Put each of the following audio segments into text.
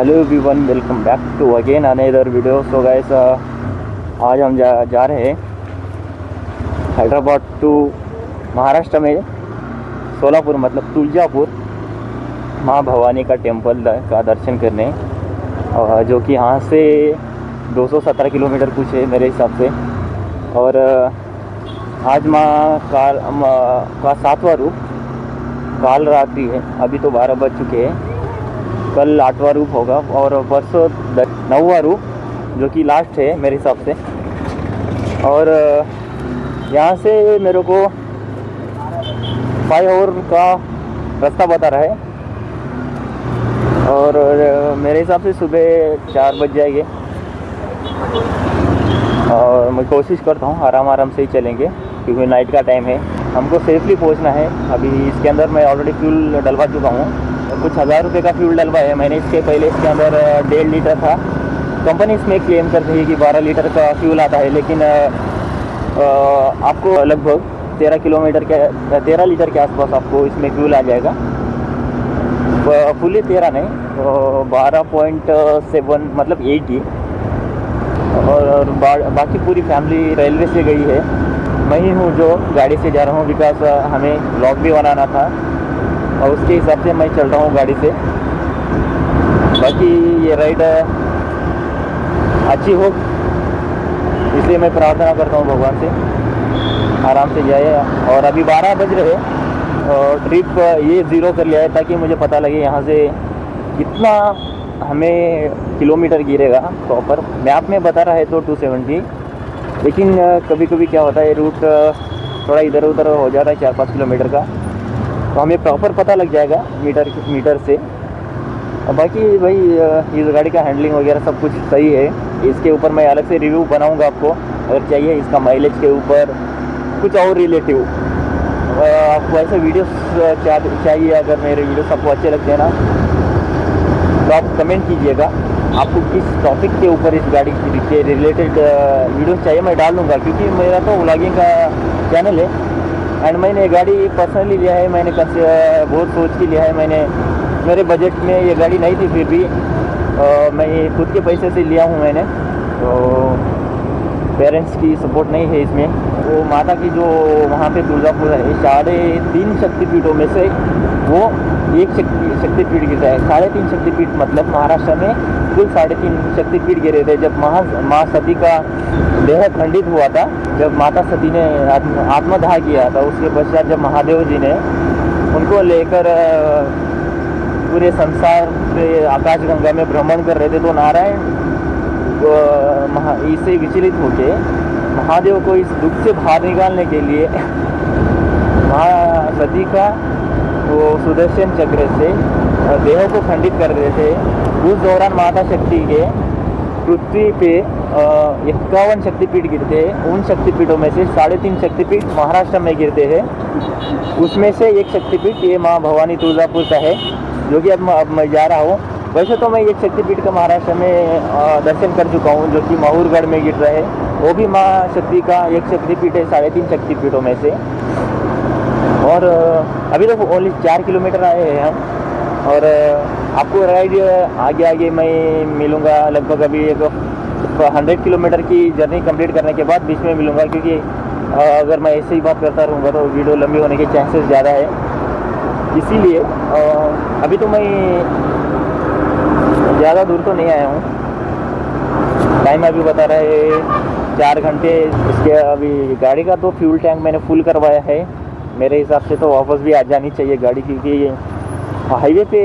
Hello everyone, welcome back to again another video. So guys, आज हम जा रहे हैं हैदराबाद टू महाराष्ट्र में सोलापुर मतलब तुलजापुर माँ भवानी का टेम्पल का दर्शन करने, जो कि यहाँ से 217 किलोमीटर कुछ है मेरे हिसाब से। और आज माँ का 7वां रूप काल रात्रि है। अभी तो 12 बज चुके हैं, कल 8वां रूप होगा और परसों 9वां रूप जो कि लास्ट है मेरे हिसाब से। और यहाँ से मेरे को 5 आवर का रास्ता बता रहा है और मेरे हिसाब से सुबह 4 बज जाएंगे। और मैं कोशिश करता हूँ आराम से ही चलेंगे क्योंकि नाइट का टाइम है, हमको सेफली पहुँचना है। अभी इसके अंदर मैं ऑलरेडी फ्यूल डलवा चुका हूँ, कुछ 1000 रुपये का फ्यूल डलवा है मैंने। इसके पहले इसके अंदर 1.5 लीटर था। कंपनी इसमें क्लेम करती है कि 12 लीटर का फ्यूल आता है, लेकिन आपको लगभग 13 लीटर के आसपास आपको इसमें फ्यूल आ जाएगा। फुली 13 नहीं तो 12.7 मतलब 8 ही। और बाकी पूरी फैमिली रेलवे से गई है। मैं ही हूँ जो गाड़ी से जा रहा हूँ, बिकॉज हमें व्लॉग भी बनाना था और उसके हिसाब से मैं चल रहा हूँ गाड़ी से। बाकी ये राइड अच्छी हो इसलिए मैं प्रार्थना करता हूँ भगवान से आराम से जाए। और अभी 12 बज रहे और ट्रिप ये 0 कर लिया है ताकि मुझे पता लगे यहाँ से कितना हमें किलोमीटर गिरेगा। प्रॉपर मैप में बता रहा है तो 270, लेकिन कभी कभी क्या होता है रूट थोड़ा इधर उधर हो जाता है 4-5 किलोमीटर का, तो हमें प्रॉपर पता लग जाएगा मीटर से। और बाकी भाई इस गाड़ी का हैंडलिंग वगैरह सब कुछ सही है। इसके ऊपर मैं अलग से रिव्यू बनाऊंगा आपको अगर चाहिए, इसका माइलेज के ऊपर कुछ और रिलेटिव। आपको ऐसे वीडियोस चाहिए, अगर मेरे वीडियोस आपको अच्छे लगते हैं ना तो आप कमेंट कीजिएगा आपको किस टॉपिक के ऊपर इस गाड़ी के रिलेटेड वीडियो चाहिए, मैं डाल दूँगा। क्योंकि मेरा तो व्लॉगिंग का चैनल है एंड मैंने गाड़ी पर्सनली लिया है, मैंने बहुत सोच के लिया है। मैंने मेरे बजट में ये गाड़ी नहीं थी, फिर भी मैं खुद के पैसे से लिया हूँ मैंने। तो पेरेंट्स की सपोर्ट नहीं है इसमें। वो माता की जो वहाँ पे तुलजापुर है 3.5 शक्तिपीठों में से वो एक शक्तिपीठ गिरता है। 3.5 शक्तिपीठ मतलब महाराष्ट्र में कुल 3.5 शक्तिपीठ गिरे थे। जब माँ सती का देह खंडित हुआ था, जब माता सती ने आत्मदाह किया था, उसके पश्चात जब महादेव जी ने उनको लेकर पूरे संसार पे आकाशगंगा में भ्रमण कर रहे थे, तो नारायण इससे विचलित होके महादेव को इस दुख से बाहर निकालने के लिए माँ सती का वो सुदर्शन चक्र से देह को खंडित कर रहे थे। उस दौरान माता शक्ति के पृथ्वी पे 51 शक्तिपीठ गिरते हैं। उन शक्तिपीठों में से 3.5 शक्तिपीठ महाराष्ट्र में गिरते हैं। उसमें से एक शक्तिपीठ ये माँ भवानी तुलजापुर का है, जो कि अब मैं जा रहा हूँ। वैसे तो मैं एक शक्तिपीठ का महाराष्ट्र में दर्शन कर चुका हूँ, जो कि माहूरगढ़ में गिर रहा है। वो भी माँ शक्ति का एक शक्तिपीठ है 3.5 शक्तिपीठों में से। और अभी तो ओनली 4 किलोमीटर आए हैं हम। और आपको राइड आगे मैं मिलूँगा लगभग अभी 100 किलोमीटर की जर्नी कंप्लीट करने के बाद बीच में मिलूँगा, क्योंकि अगर मैं ऐसे ही बात करता रहूँगा तो वीडियो लंबी होने के चांसेस ज़्यादा है। इसीलिए अभी तो मैं ज़्यादा दूर तो नहीं आया हूँ। टाइम अभी बता रहा है 4 घंटे। इसके अभी गाड़ी का तो फ्यूल टैंक मैंने फुल करवाया है। मेरे हिसाब से तो वापस भी आ जानी चाहिए गाड़ी, क्योंकि हाईवे पे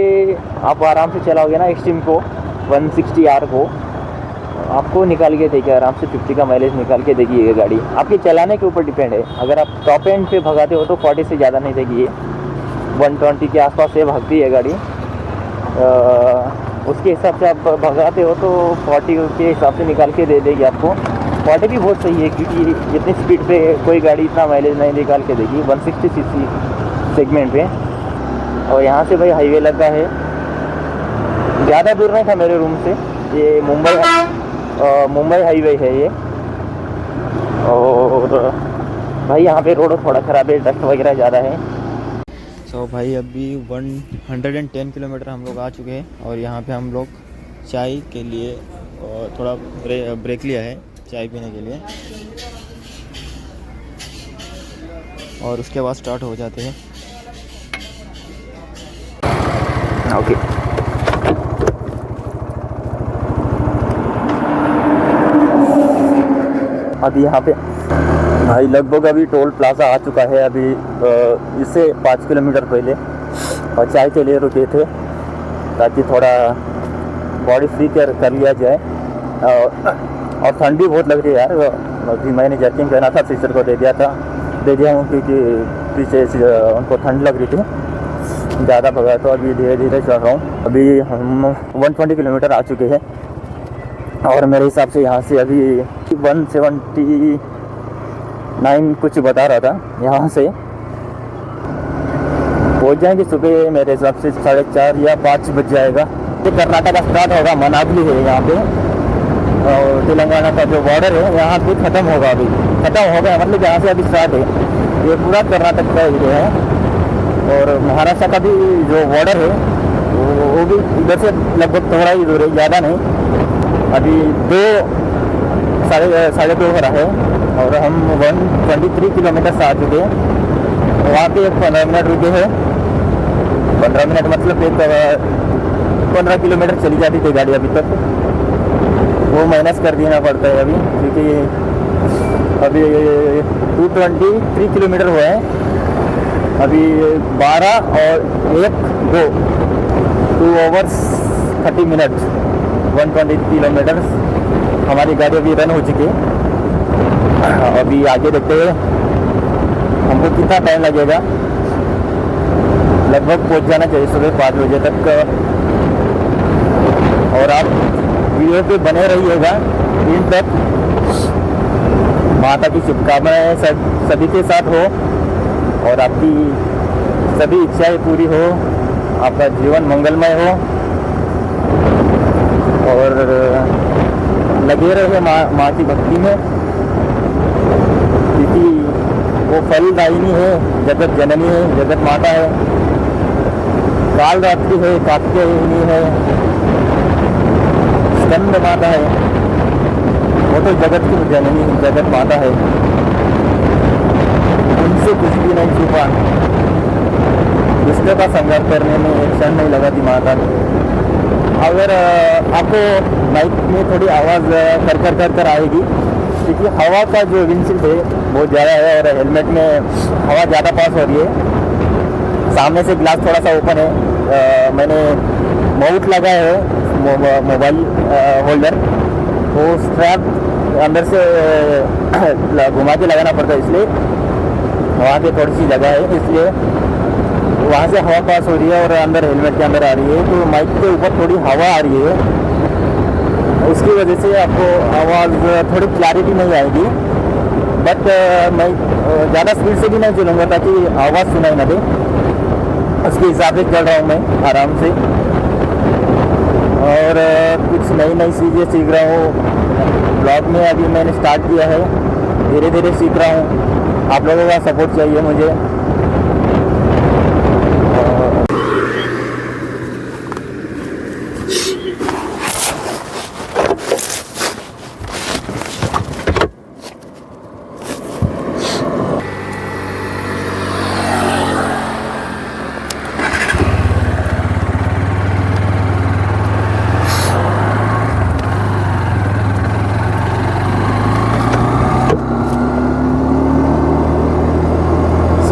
आप आराम से चलाओगे ना एक्सट्रीम को 160R को आपको निकाल के देगी आराम से 50 का माइलेज निकाल के देगी ये गाड़ी। आपके चलाने के ऊपर डिपेंड है। अगर आप टॉप एंड पे भगाते हो तो 40 से ज़्यादा नहीं देगी ये, 120 के आसपास से भागती है गाड़ी। उसके हिसाब से आप भगाते हो तो 40 के हिसाब से निकाल के दे देगी आपको। 40 भी बहुत सही है, क्योंकि जितनी स्पीड पे कोई गाड़ी इतना माइलेज नहीं निकाल के देगी 160 सीसी सेगमेंट पे। और यहाँ से भाई हाईवे लगा है, ज़्यादा दूर नहीं था मेरे रूम से। ये मुंबई हाईवे है ये। और भाई यहाँ पे रोड थोड़ा ख़राब है, डस्ट वगैरह ज़्यादा है। तो भाई अभी 110 किलोमीटर हम लोग आ चुके हैं और यहाँ पे हम लोग चाय के लिए और थोड़ा ब्रेक लिया है चाय पीने के लिए, और उसके बाद स्टार्ट हो जाते हैं। ओके अभी यहाँ पे भाई लगभग अभी टोल प्लाजा आ चुका है। अभी इससे 5 किलोमीटर पहले, और चाय के लिए रुके थे ताकि थोड़ा बॉडी फ्री कर लिया जाए। और ठंड भी बहुत लग रही है यार। अभी मैंने जर्किन पहना था, सिस्टर को दे दिया हूँ क्योंकि पीछे उनको ठंड लग रही थी ज़्यादा भगा। तो अभी धीरे धीरे चल रहा हूँ। अभी हम 120 किलोमीटर आ चुके हैं, और मेरे हिसाब से यहाँ से अभी 179 कुछ बता रहा था। यहाँ से पहुँच जाएंगे सुबह मेरे हिसाब से 4:30 या 5 बज जाएगा। तो कर्नाटक स्टार्ट होगा, मनागली है यहाँ पे, और तेलंगाना का जो बॉर्डर है यहाँ पे ख़त्म होगा। अभी ख़त्म हो गया, मतलब यहाँ से अभी स्टार्ट है। ये पूरा कर्नाटक का एरिया है, और महाराष्ट्र का भी जो बॉर्डर है वो भी इधर से लगभग थोड़ा ही दूर है, ज़्यादा नहीं। अभी साढ़े दो हो रहा है, और हम 123 किलोमीटर से आ चुके हैं। वहाँ पे 15 मिनट रुके हैं। 15 मिनट मतलब 15 किलोमीटर चली जाती थी गाड़ी अभी तक। वो माइनस कर देना पड़ता है अभी, क्योंकि अभी 223 किलोमीटर हुआ है। अभी 12 और 2 hours 30 मिनट 120 किलोमीटर हमारी गाड़ी अभी रन हो चुकी है। अभी आगे देखते हैं हमको कितना टाइम लगेगा। लगभग पहुंच जाना चाहिए सुबह 5 बजे तक। और आप वीडियो पे बने रहिएगा इन तक। माता की शुभकामनाएं सभी के साथ हो, और आपकी सभी इच्छाएं पूरी हो, आपका जीवन मंगलमय हो, और लगे रहे माँ की भक्ति में, क्योंकि वो फलदायिनी है, जगत जननी है, जगत माता है, काल रात्रि है, कात्यायनी है, स्कंद माता है। वो तो जगत की जननी, जगत माता है, उनसे कुछ भी नहीं छुपा। दुष्ट का संघर्ष करने में एक क्षण नहीं लगा थी माता। अगर आपको माइक में थोड़ी आवाज़ कर आएगी, क्योंकि हवा का जो विंडशील्ड है बहुत ज़्यादा है, और हेलमेट में हवा ज़्यादा पास हो रही है। सामने से ग्लास थोड़ा सा ओपन है। मैंने माउंट लगाया है मोबाइल होल्डर, वो स्ट्रैप अंदर से घुमा के लगाना पड़ता है, इसलिए वहाँ पे थोड़ी सी जगह है, इसलिए वहाँ से हवा पास हो रही है और अंदर हेलमेट के अंदर आ रही है। तो माइक के ऊपर थोड़ी हवा आ रही है, उसकी वजह से आपको आवाज़ थोड़ी क्लैरिटी नहीं आएगी। बट मैं ज़्यादा स्पीड से भी नहीं चलूँगा ताकि आवाज़ सुनाई ना दे, उसके हिसाब से चल रहा हूँ मैं आराम से। और कुछ नई चीज़ें सीख रहा हूँ ब्लॉग में। अभी मैंने स्टार्ट किया है, धीरे धीरे सीख रहा हूँ। आप लोगों का सपोर्ट चाहिए मुझे।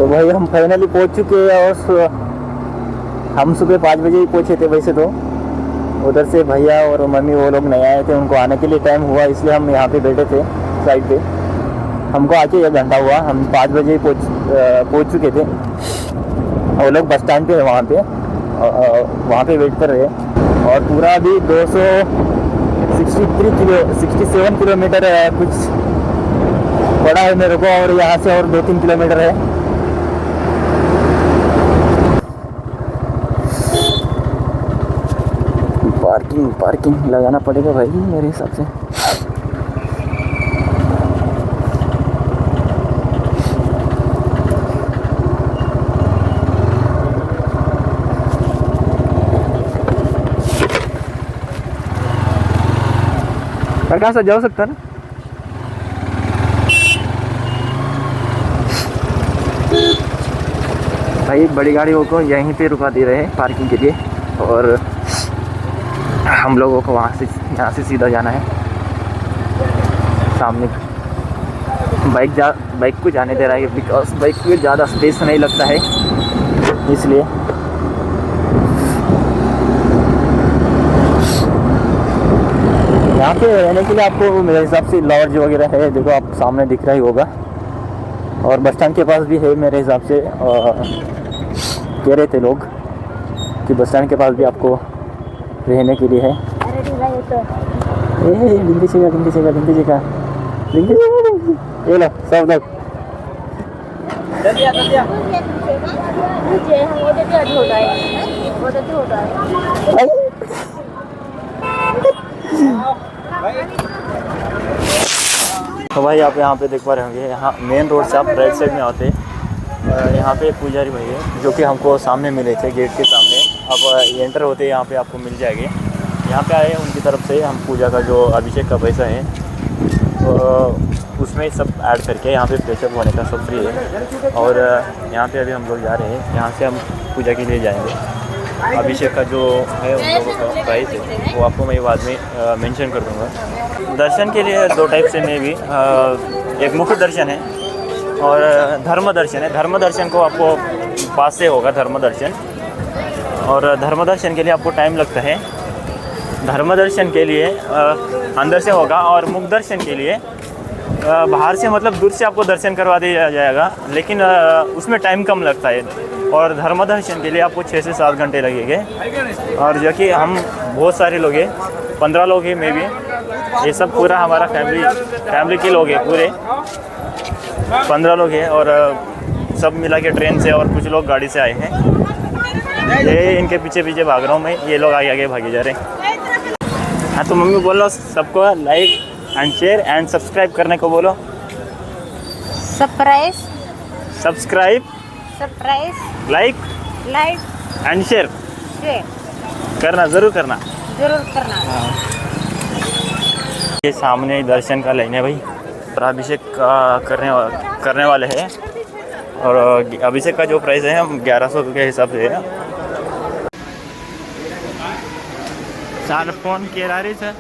भाई हम फाइनली पहुंच चुके हैं, और हम सुबह 5 बजे ही पहुंचे थे। वैसे तो उधर से भैया और मम्मी वो लोग नहीं आए थे, उनको आने के लिए टाइम हुआ, इसलिए हम यहाँ पे बैठे थे साइड पे। हमको आके 1 घंटा हुआ, हम 5 बजे ही पहुँच चुके थे। वो लोग बस स्टैंड पे है, वहाँ पे वेट कर रहे हैं। और पूरा अभी 267 किलोमीटर कुछ पड़ा है मेरे को, और यहाँ से और 2-3 किलोमीटर है। पार्किंग लगाना पड़ेगा भाई मेरे हिसाब से। प्रकाश जाऊ सकता ना। भाई बड़ी गाड़ियों को यहीं पे रुका दे रहे हैं पार्किंग के लिए, और हम लोगों को वहाँ से यहाँ से सीधा जाना है। सामने बाइक को जाने दे रहा है बिकॉज बाइक में ज़्यादा स्पेस नहीं लगता है, इसलिए। यहाँ पे रहने के लिए आपको मेरे हिसाब से लॉज वगैरह है, देखो आप सामने दिख रहा ही होगा, और बस स्टैंड के पास भी है मेरे हिसाब से। कह रहे थे लोग कि बस स्टैंड के पास भी आपको रहने के लिए है। ये लो सब लोग तो भाई आप यहाँ पे देख पा रहे होंगे, यहाँ मेन रोड से आप राइट साइड में आते यहाँ पे पुजारी भाई है जो कि हमको सामने मिले थे गेट के सामने। अब एंटर होते यहाँ पे आपको मिल जाएंगे। यहाँ पे आए उनकी तरफ से हम पूजा का जो अभिषेक का पैसा है उसमें सब ऐड करके यहाँ पे फ्रेशअप होने का सब फ्री है। और यहाँ पे अभी हम लोग जा रहे हैं, यहाँ से हम पूजा के लिए जाएंगे। अभिषेक का जो है उन लोगों का प्राइस है वो आपको मैं बाद में मेंशन कर दूँगा। दर्शन के लिए दो टाइप से में भी एक मुख्य दर्शन है और धर्म दर्शन है। धर्म दर्शन को आपको पास से होगा धर्म दर्शन, और धर्म दर्शन के लिए आपको टाइम लगता है। धर्म दर्शन के लिए अंदर से होगा, और मुख दर्शन के लिए बाहर से मतलब दूर से आपको दर्शन करवा दिया जाएगा, लेकिन उसमें टाइम कम लगता है। और धर्म दर्शन के लिए आपको 6 से 7 घंटे लगेंगे। और जो कि हम बहुत सारे लोग हैं, 15 लोग हैं, मैं भी, ये सब पूरा हमारा फैमिली के लोग हैं, पूरे 15 लोग हैं। और सब मिला के ट्रेन से और कुछ लोग गाड़ी से आए हैं। ये इनके पीछे पीछे भाग रहा हूँ मैं, ये लोग आगे आगे भागे जा रहे हैं। हाँ तो मम्मी बोलो सबको like and share and subscribe करने को बोलो। सब्सक्राइब लाइक एंड शेयर करना, ज़रूर करना। ये सामने दर्शन का लाइन है भाई, और अभिषेक करने वाले हैं। और अभिषेक का जो प्राइस है हम 1100 के हिसाब से है। चार फोन के रही है।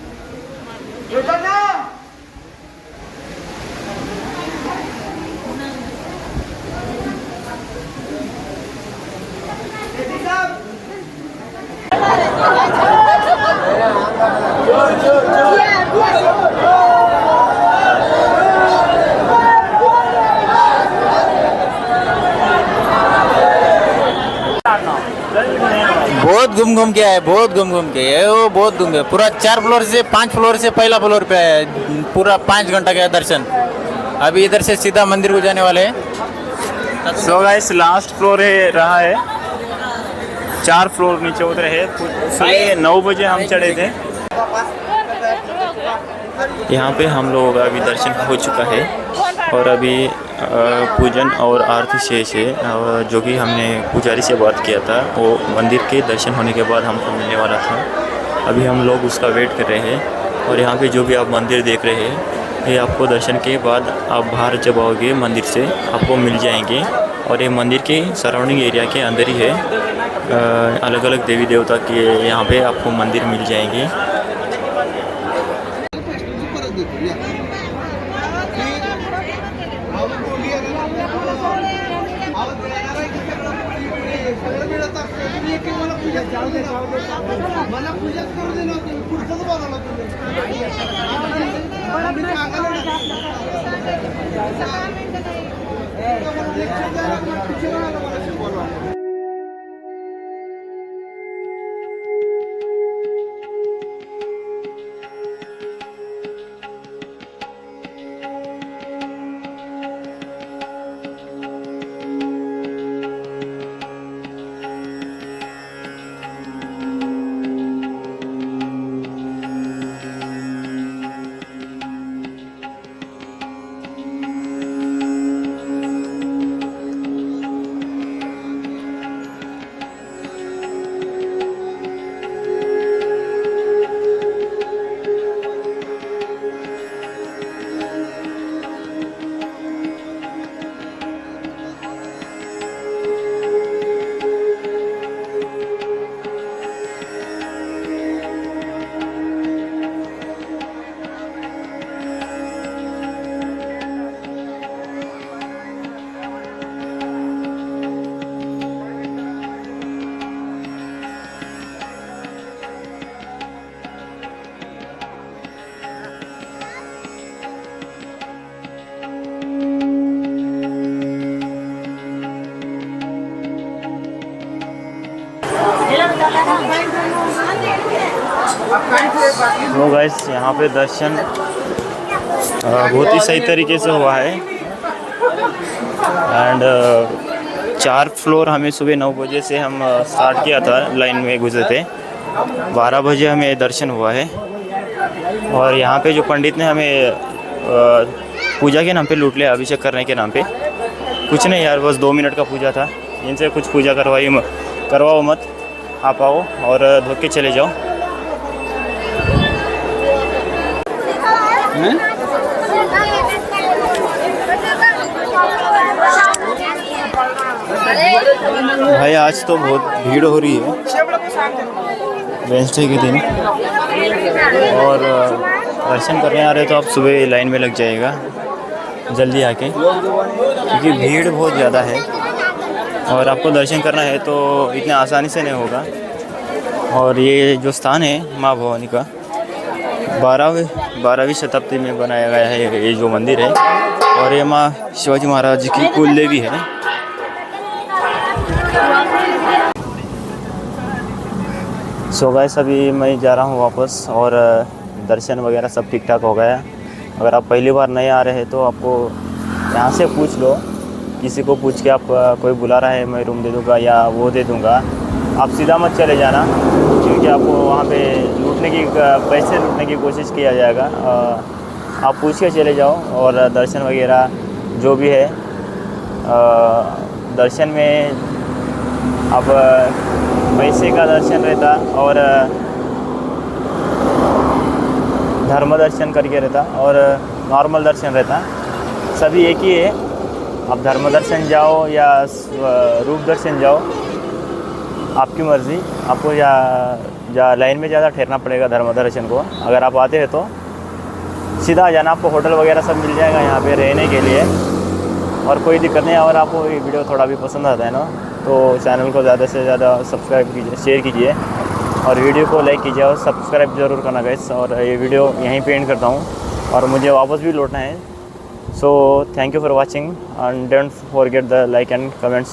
बहुत घूम के आए, बहुत घूम के आए, वो बहुत घूम गए। पूरा 4 फ्लोर से 5 फ्लोर से पहला फ्लोर पे आए, पूरा 5 घंटा का दर्शन। अभी इधर से सीधा मंदिर को जाने वाले हैं। सो गाइस लास्ट फ्लोर है रहा है, 4 फ्लोर नीचे उतरे हैं। सुबह 9 बजे हम चढ़े थे। यहाँ पे हम लोगों का अभी दर्शन हो चुका है, और अभी पूजन और आरती शेष है, जो कि हमने पुजारी से बात किया था। वो मंदिर के दर्शन होने के बाद हमको मिलने वाला था। अभी हम लोग उसका वेट कर रहे हैं। और यहाँ पे जो भी आप मंदिर देख रहे हैं, ये आपको दर्शन के बाद आप बाहर जब आओगे मंदिर से आपको मिल जाएंगे। और ये मंदिर के सराउंडिंग एरिया के अंदर ही है। अलग अलग देवी देवता के यहाँ पे आपको मंदिर मिल जाएंगे। तो गाइस यहाँ पे दर्शन बहुत ही सही तरीके से हुआ है। एंड 4 फ्लोर हमें सुबह 9 बजे से हम स्टार्ट किया था, लाइन में गुजरे थे। 12 बजे हमें दर्शन हुआ है। और यहाँ पे जो पंडित ने हमें पूजा के नाम पे लूट लिया, अभिषेक करने के नाम पे। कुछ नहीं यार, बस 2 मिनट का पूजा था। इनसे कुछ पूजा करवाओ मत, आप आओ और धो के चले जाओ। भाई आज तो बहुत भीड़ हो रही है वेडनेसडे के दिन, और दर्शन करने आ रहे तो आप सुबह लाइन में लग जाइएगा जल्दी आके, क्योंकि भीड़ बहुत ज़्यादा है और आपको दर्शन करना है तो इतने आसानी से नहीं होगा। और ये जो स्थान है माँ भवानी का 12वीं शताब्दी में बनाया गया है ये जो मंदिर है, और ये माँ शिवाजी महाराज की कुल देवी है। सो गाइस अभी मैं जा रहा हूँ वापस, और दर्शन वगैरह सब ठीक ठाक हो गया। अगर आप पहली बार नए आ रहे हैं तो आपको यहाँ से पूछ लो, किसी को पूछ के आप कोई बुला रहा है मैं रूम दे दूँगा या वो दे दूँगा, आप सीधा मत चले जाना, क्योंकि आपको वहाँ पे पैसे लूटने की कोशिश किया जाएगा। आप पूछ के चले जाओ, और दर्शन वगैरह जो भी है दर्शन में अब पैसे का दर्शन रहता और धर्म दर्शन करके रहता और नॉर्मल दर्शन रहता, सभी एक ही है। आप धर्म दर्शन जाओ या रूप दर्शन जाओ, आपकी मर्ज़ी। आपको या लाइन में ज़्यादा ठहरना पड़ेगा धर्म दर्शन को। अगर आप आते हैं तो सीधा आ जाना, आपको होटल वगैरह सब मिल जाएगा यहाँ पे रहने के लिए, और कोई दिक्कत नहीं। अगर आपको ये वीडियो थोड़ा भी पसंद आता है ना, तो चैनल को ज़्यादा से ज़्यादा सब्सक्राइब कीजिए, शेयर कीजिए, और वीडियो को लाइक कीजिए और सब्सक्राइब ज़रूर करना गाइस। और ये वीडियो यहीं पे एंड करता हूँ, और मुझे वापस भी लौटना है। So thank you for watching and don't forget the like and comments.